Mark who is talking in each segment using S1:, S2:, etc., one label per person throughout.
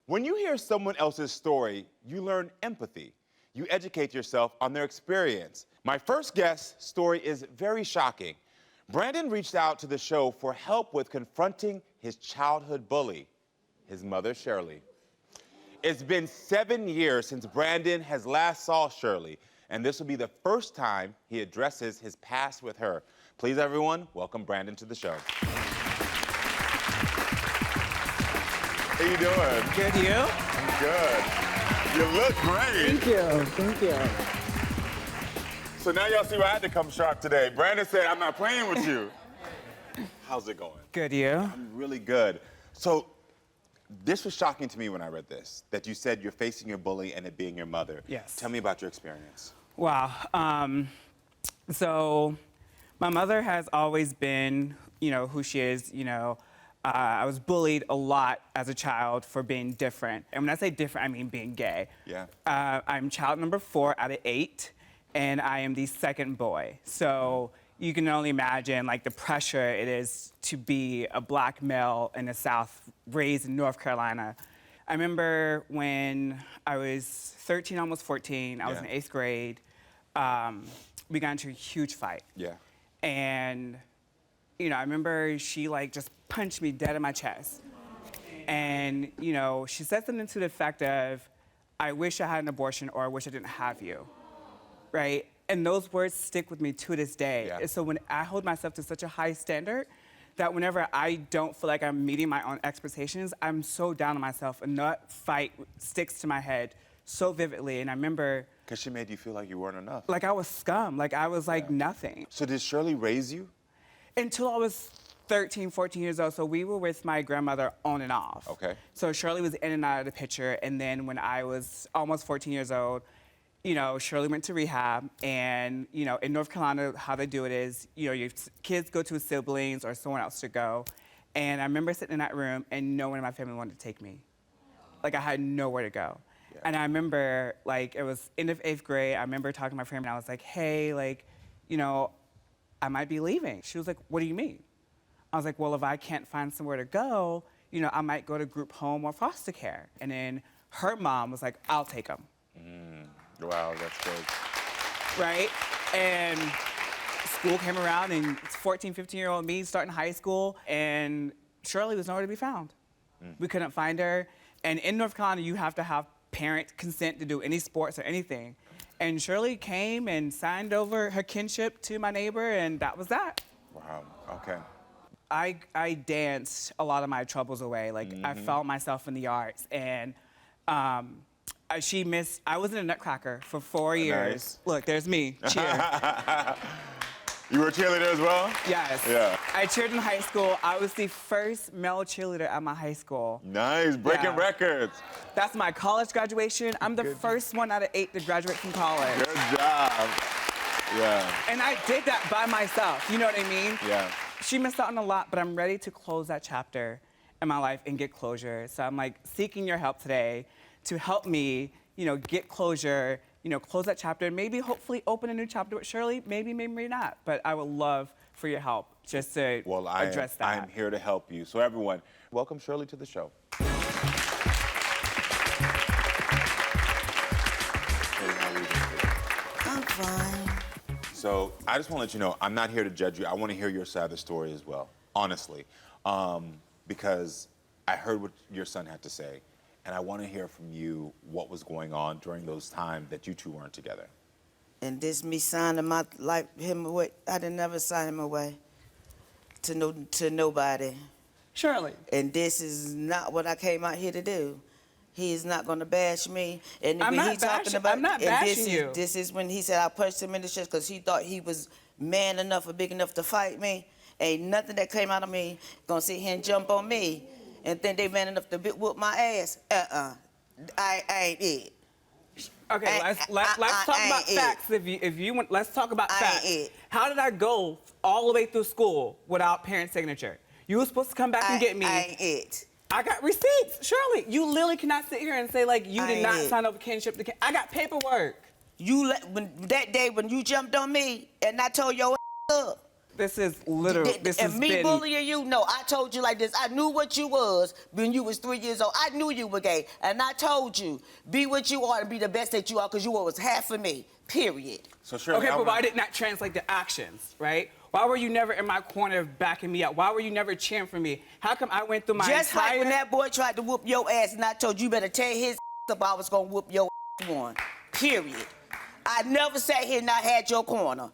S1: When you hear someone else's story, you learn empathy. You educate yourself on their experience. My first guest's story is very shocking. Brandon reached out to the show for help with confronting his childhood bully, his mother, Shirley. It's been 7 years since Brandon has last saw Shirley, and this will be the first time he addresses his past with her. Please, everyone, welcome Brandon to the show. How you doing?
S2: Good, you?
S1: I'm good. You look great.
S2: Thank you, thank you.
S1: So now y'all see why I had to come sharp today. Brandon said, I'm not playing with you. How's it going?
S2: Good, you?
S1: I'm really good. So this was shocking to me when I read this, that you said you're facing your bully and it being your mother.
S2: Yes.
S1: Tell me about your experience.
S2: Wow. So my mother has always been, who she is, I was bullied a lot as a child for being different. And when I say different, I mean being gay.
S1: Yeah.
S2: I'm child number 4 out of 8, and I am the second boy. So you can only imagine the pressure it is to be a black male in the South, raised in North Carolina. I remember when I was 13, almost 14, I was in 8th grade, we got into a huge fight.
S1: Yeah.
S2: And, I remember she just punched me dead in my chest. And, she said something to the effect of, I wish I had an abortion, or I wish I didn't have you, right? And those words stick with me to this day.
S1: Yeah.
S2: And so when I hold myself to such a high standard, that whenever I don't feel like I'm meeting my own expectations, I'm so down on myself, and that fight sticks to my head so vividly. And I remember...
S1: Because she made you feel like you weren't enough.
S2: Like I was scum, I was nothing.
S1: So did Shirley raise you?
S2: Until I was 13, 14 years old, so we were with my grandmother on and off.
S1: Okay.
S2: So Shirley was in and out of the picture, and then when I was almost 14 years old, Shirley went to rehab, and, in North Carolina, how they do it is, your kids go to a siblings or someone else to go, and I remember sitting in that room, and no one in my family wanted to take me. I had nowhere to go. Yeah. And I remember, it was end of 8th grade, I remember talking to my friend, and I was like, hey, I might be leaving. She was like, what do you mean? I was like, well, if I can't find somewhere to go, I might go to group home or foster care. And then her mom was like, I'll take him.
S1: Wow, that's good.
S2: Right? And school came around, and 14, 15-year-old me starting high school, and Shirley was nowhere to be found. We couldn't find her. And in North Carolina, you have to have parent consent to do any sports or anything. And Shirley came and signed over her kinship to my neighbor, and that was that.
S1: Wow, okay.
S2: I danced a lot of my troubles away. I found myself in the arts, and I was in a Nutcracker for 4 years.
S1: Nice.
S2: Look, there's me, cheer.
S1: You were a cheerleader as well?
S2: Yes.
S1: Yeah.
S2: I cheered in high school. I was the first male cheerleader at my high school.
S1: Nice, breaking records.
S2: That's my college graduation. I'm the first one out of 8 to graduate from college.
S1: Good job. Yeah.
S2: And I did that by myself, you know what I mean?
S1: Yeah.
S2: She missed out on a lot, but I'm ready to close that chapter in my life and get closure. So I'm seeking your help today to help me, get closure, close that chapter, and maybe hopefully open a new chapter with Shirley, maybe not. But I would love for your help just to address that.
S1: I'm here to help you. So everyone, welcome Shirley to the show.
S3: I'm fine.
S1: So I just want to let you know, I'm not here to judge you. I want to hear your side of the story as well, honestly. Because I heard what your son had to say, and I want to hear from you what was going on during those times that you two weren't together.
S3: And this me signing my him away. I didn't never sign him away to nobody.
S2: Shirley.
S3: And this is not what I came out here to do. He is not going to bash me. And
S2: I'm
S3: when
S2: not
S3: he talking about,
S2: I'm not bashing you.
S3: This is when he said I punched him in the chest because he thought he was man enough or big enough to fight me. Ain't nothing that came out of me gonna sit here and jump on me and think they man enough to whoop my ass. I ain't it.
S2: Okay, let's talk about facts. If you want, let's talk about facts. How did I go all the way through school without parent signature? You were supposed to come back and get me.
S3: I ain't it.
S2: I got receipts. Shirley, you literally cannot sit here and say you did not sign over kinship. I got paperwork.
S3: That day when you jumped on me and I told your up.
S2: This is literally, this has
S3: And me
S2: been...
S3: bullying you, no, I told you like this. I knew what you was when you was 3 years old. I knew you were gay. And I told you, be what you are and be the best that you are, because you was half of me, period.
S1: So Shirley,
S2: Okay, but why did not translate to actions, right? Why were you never in my corner backing me up? Why were you never cheering for me? How come I went through my
S3: Just
S2: entire...
S3: like when that boy tried to whoop your ass and I told you better tear his up, I was gonna whoop your one, period. I never sat here and I had your corner.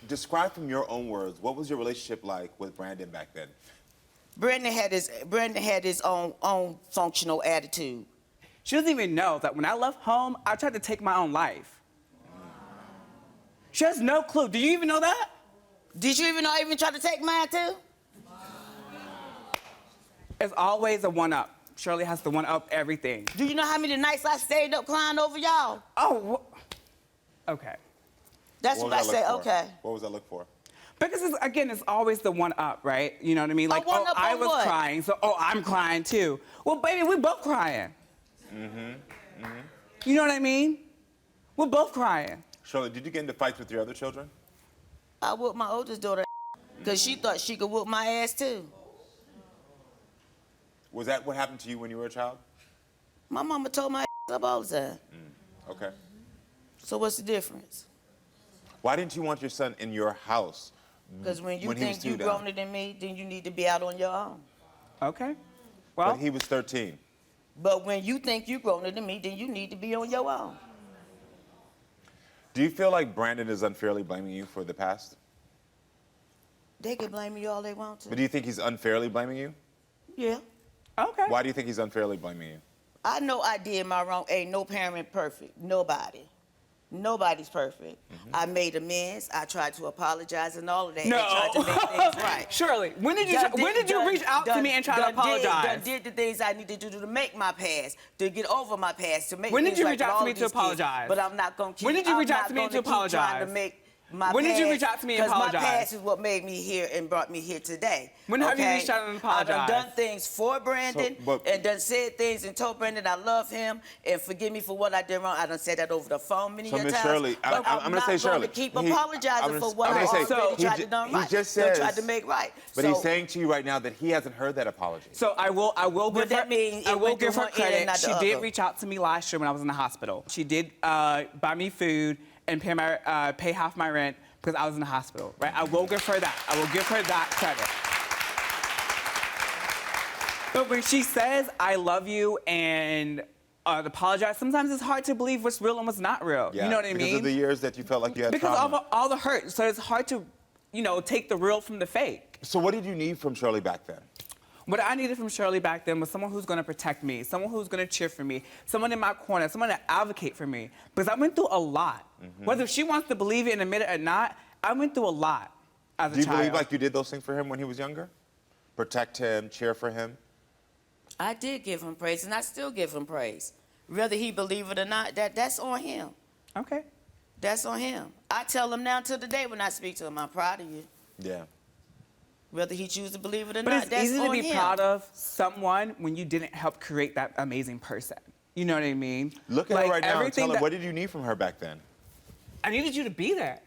S1: Describe from your own words, what was your relationship like with Brandon back then?
S3: Brandon had his own functional attitude.
S2: She doesn't even know that when I left home, I tried to take my own life. She has no clue. Do you even know that?
S3: Did you even know I even tried to take mine too?
S2: It's always a one-up. Shirley has to one-up everything.
S3: Do you know how many nights I stayed up crying over y'all?
S2: Oh, okay.
S3: That's what I say, okay.
S1: What was that look for?
S2: Because, again, it's always the one-up, right? You know what I mean? Like,
S3: one-up
S2: I
S3: on
S2: was
S3: what?
S2: crying, so, I'm crying too. Well, baby, we're both crying. You know what I mean? We're both crying.
S1: Shirley, did you get into fights with your other children?
S3: I whooped my oldest daughter because she thought she could whoop my ass too.
S1: Was that what happened to you when you were a child?
S3: My mama told my up all the time.
S1: Okay.
S3: So what's the difference?
S1: Why didn't you want your son in your house?
S3: Because when you
S1: he was
S3: think
S1: too
S3: you
S1: down?
S3: growner than me, then you need to be out on your own.
S2: Okay. Well,
S1: But he was 13.
S3: But when you think you growner than me, then you need to be on your own.
S1: Do you feel like Brandon is unfairly blaming you for the past?
S3: They can blame me all they want to.
S1: But do you think he's unfairly blaming you?
S3: Yeah.
S2: okay.
S1: Why do you think he's unfairly blaming you?
S3: I know I did my wrong. Ain't no parent perfect. Nobody. Nobody's perfect. I made amends. I tried to apologize and all of that.
S2: No.
S3: And tried to make things right.
S2: Shirley, when did you reach out to me and try to apologize?
S3: Did the things I needed to do to make my past, to get over my past, to make
S2: When did
S3: things
S2: you
S3: right
S2: reach
S3: with
S2: out to
S3: all
S2: me
S3: of
S2: to
S3: these kids.
S2: apologize?
S3: But I'm not gonna keep.
S2: When did you reach out to me
S3: I'm
S2: to
S3: not gonna keep trying
S2: apologize?
S3: to make my
S2: When did you
S3: past-
S2: reach out to me and
S3: 'cause
S2: apologize?
S3: my past is what made me here and brought me here today.
S2: When have you
S3: okay?
S2: reached out and
S3: I
S2: apologized?
S3: done things for Brandon
S1: So, but-
S3: and done said things and told Brandon I love him and forgive me for what I did wrong. I done said that over the phone many
S1: So,
S3: times.
S1: Miss Shirley,
S3: but
S1: I'm gonna say Shirley.
S3: Not to keep
S1: I'm
S3: apologizing
S1: gonna-
S3: for what
S1: I'm
S3: I
S1: gonna say,
S3: already
S1: he
S3: tried
S1: ju-
S3: to done
S1: he
S3: right.
S1: just
S3: Done
S1: says-
S3: tried to make right.
S1: But he's saying to you right now that he hasn't heard that apology.
S2: So I will
S3: But
S2: give her,
S3: that means
S2: I
S3: it
S2: will
S3: went
S2: give
S3: through
S2: her
S3: one ear and
S2: credit.
S3: not the
S2: She did
S3: other.
S2: reach out to me last year when I was in the hospital. She did buy me food and pay half my rent because I was in the hospital, right? I will give her that. I will give her that credit. But when she says, I love you and apologize, sometimes it's hard to believe what's real and what's not real.
S1: Yeah,
S2: You know what I
S1: because
S2: mean?
S1: of the years that you felt like you had
S2: Because
S1: trauma.
S2: of all the hurt. So it's hard to, take the real from the fake.
S1: So what did you need from Shirley back then?
S2: What I needed from Shirley back then was someone who's gonna protect me, someone who's gonna cheer for me, someone in my corner, someone to advocate for me. Because I went through a lot. Whether she wants to believe it and admit it or not, I went through a lot as a
S1: Do you
S2: child.
S1: believe like you did those things for him when he was younger? Protect him, cheer for him?
S3: I did give him praise, and I still give him praise. Whether he believe it or not, that's on him.
S2: Okay.
S3: That's on him. I tell him now to the day when I speak to him, I'm proud of you.
S1: Yeah.
S3: Whether he choose to believe it or
S2: But
S3: not,
S2: it's
S3: that's
S2: easy
S3: on
S2: to be
S3: him.
S2: proud of someone when you didn't help create that amazing person. You know what I mean?
S1: Look at her right now and
S2: everything
S1: tell her,
S2: that-
S1: what did you need from her back then?
S2: I needed you to be there.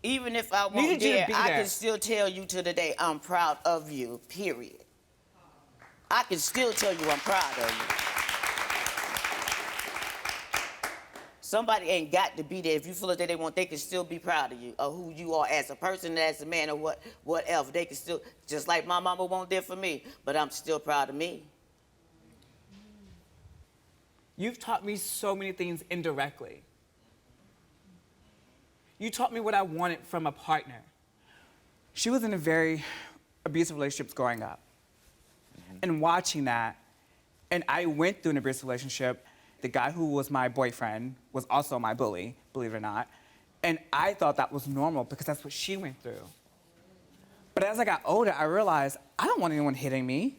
S3: Even if I
S2: Needed
S3: won't
S2: you to
S3: there,
S2: be
S3: I
S2: there.
S3: can still tell you to the day, I'm proud of you, period. I can still tell you I'm proud of you. Somebody ain't got to be there. If you feel like they want, they can still be proud of you, or who you are as a person, as a man, or whatever. They can still, just like my mama won't there for me, but I'm still proud of me.
S2: You've taught me so many things indirectly. You taught me what I wanted from a partner. She was in a very abusive relationship growing up. And watching that, and I went through an abusive relationship. The guy who was my boyfriend was also my bully, believe it or not. And I thought that was normal because that's what she went through. But as I got older, I realized I don't want anyone hitting me.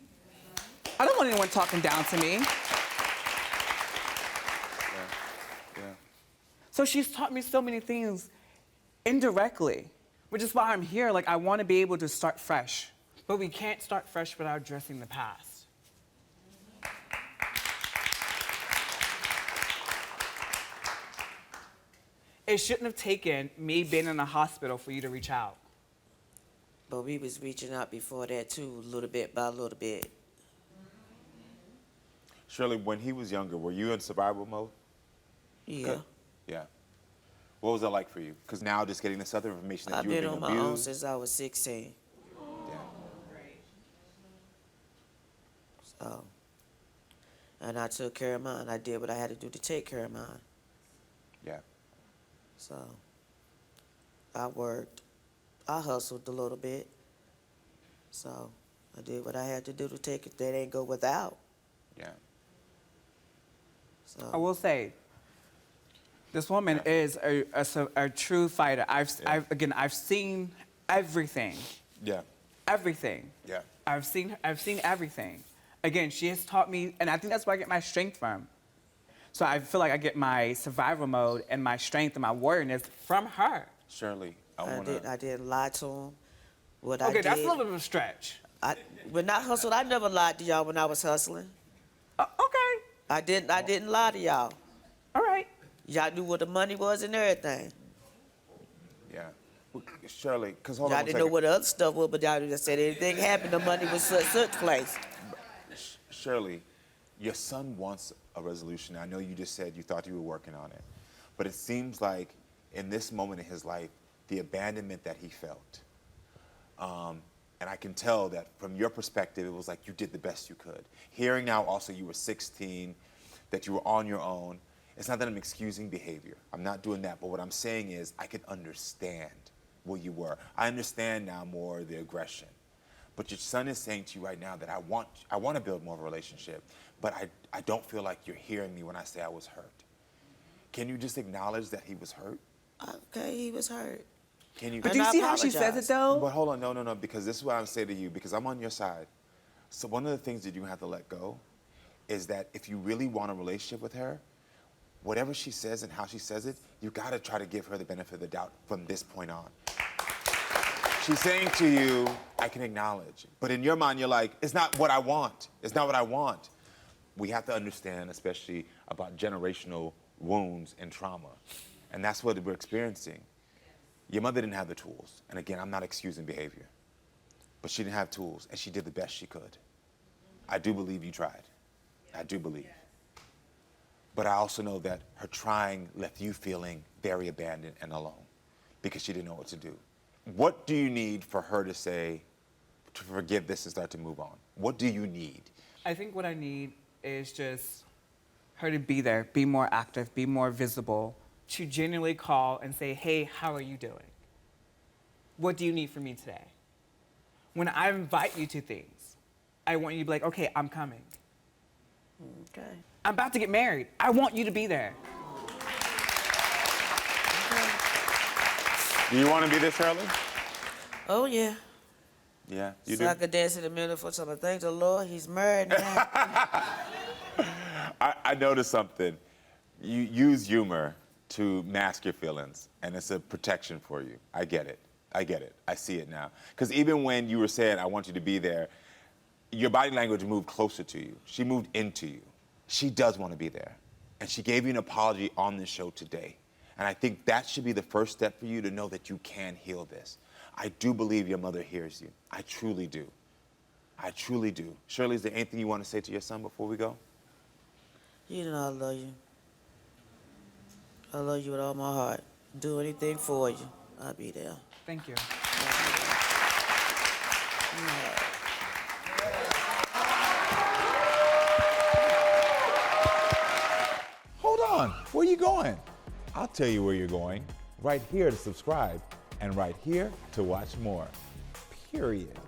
S2: I don't want anyone talking down to me.
S1: Yeah.
S2: So she's taught me so many things indirectly, which is why I'm here. Like, I want to be able to start fresh. But we can't start fresh without addressing the past. It shouldn't have taken me being in the hospital for you to reach out.
S3: But we was reaching out before that too, a little bit by a little bit.
S1: Shirley, when he was younger, were you in survival mode?
S3: Yeah.
S1: Yeah. What was that like for you? Because now just getting this other information that
S3: I've
S1: you were
S3: been
S1: being
S3: on my own
S1: abused.
S3: since I was 16.
S1: Yeah.
S3: So, and I took care of mine. I did what I had to do to take care of mine.
S1: Yeah.
S3: So, I worked. I hustled a little bit. So, I did what I had to do to take it. That ain't go without.
S1: Yeah.
S2: I
S3: So,
S2: will say, this woman is a true fighter. I've seen everything.
S1: Yeah.
S2: Everything.
S1: Yeah.
S2: I've seen everything. Again, she has taught me, and I think that's where I get my strength from. So I feel like I get my survival mode and my strength and my warriorness from her.
S1: Shirley, I want to.
S3: I didn't lie to him. What I
S2: Okay,
S3: did.
S2: that's a little bit of a stretch.
S3: When I hustled, I never lied to y'all when I was hustling.
S2: Okay,
S3: I didn't lie to y'all.
S2: all right.
S3: Y'all knew what the money was and everything.
S1: Yeah. Shirley, because hold
S3: Y'all
S1: on.
S3: didn't know what the other stuff was, but y'all just said anything happened, the money was such place.
S1: Shirley, your son wants a resolution. I know you just said you thought you were working on it. But it seems like in this moment in his life, the abandonment that he felt, and I can tell that from your perspective, it was like you did the best you could. Hearing now also you were 16, that you were on your own, it's not that I'm excusing behavior. I'm not doing that, but what I'm saying is I can understand where you were. I understand now more the aggression. But your son is saying to you right now that I want to build more of a relationship, but I don't feel like you're hearing me when I say I was hurt. Can you just acknowledge that he was hurt?
S3: Okay, he was hurt.
S1: Can you?
S2: But do you
S3: I
S2: see how she says it
S3: apologize.
S2: though?
S1: But hold on, no, because this is what I'm saying to you, because I'm on your side. So one of the things that you have to let go is that if you really want a relationship with her, whatever she says and how she says it, you gotta try to give her the benefit of the doubt from this point on. She's saying to you, I can acknowledge. But in your mind, you're like, it's not what I want. It's not what I want. We have to understand, especially about generational wounds and trauma. And that's what we're experiencing. Your mother didn't have the tools. And again, I'm not excusing behavior. But she didn't have tools, and she did the best she could. I do believe you tried. I do believe. But I also know that her trying left you feeling very abandoned and alone because she didn't know what to do. What do you need for her to say, to forgive this and start to move on? What do you need?
S2: I think what I need is just her to be there, be more active, be more visible, to genuinely call and say, hey, how are you doing? What do you need from me today? When I invite you to things, I want you to be like, okay, I'm coming.
S3: Okay.
S2: I'm about to get married. I want you to be there.
S1: Do you want to be there, Shirley?
S3: Oh, yeah.
S1: Yeah, you
S3: So
S1: do?
S3: I could dance in the middle for something. Thank the Lord, he's married now.
S1: I noticed something. You use humor to mask your feelings, and it's a protection for you. I get it. I get it. I see it now. Because even when you were saying, I want you to be there, your body language moved closer to you. She moved into you. She does want to be there. And she gave you an apology on this show today. And I think that should be the first step for you to know that you can heal this. I do believe your mother hears you. I truly do. I truly do. Shirley, is there anything you want to say to your son before we go?
S3: You know I love you. I love you with all my heart. Do anything for you. I'll be there.
S2: Thank you.
S4: Hold on, where are you going? I'll tell you where you're going. Right here to subscribe and right here to watch more. Period.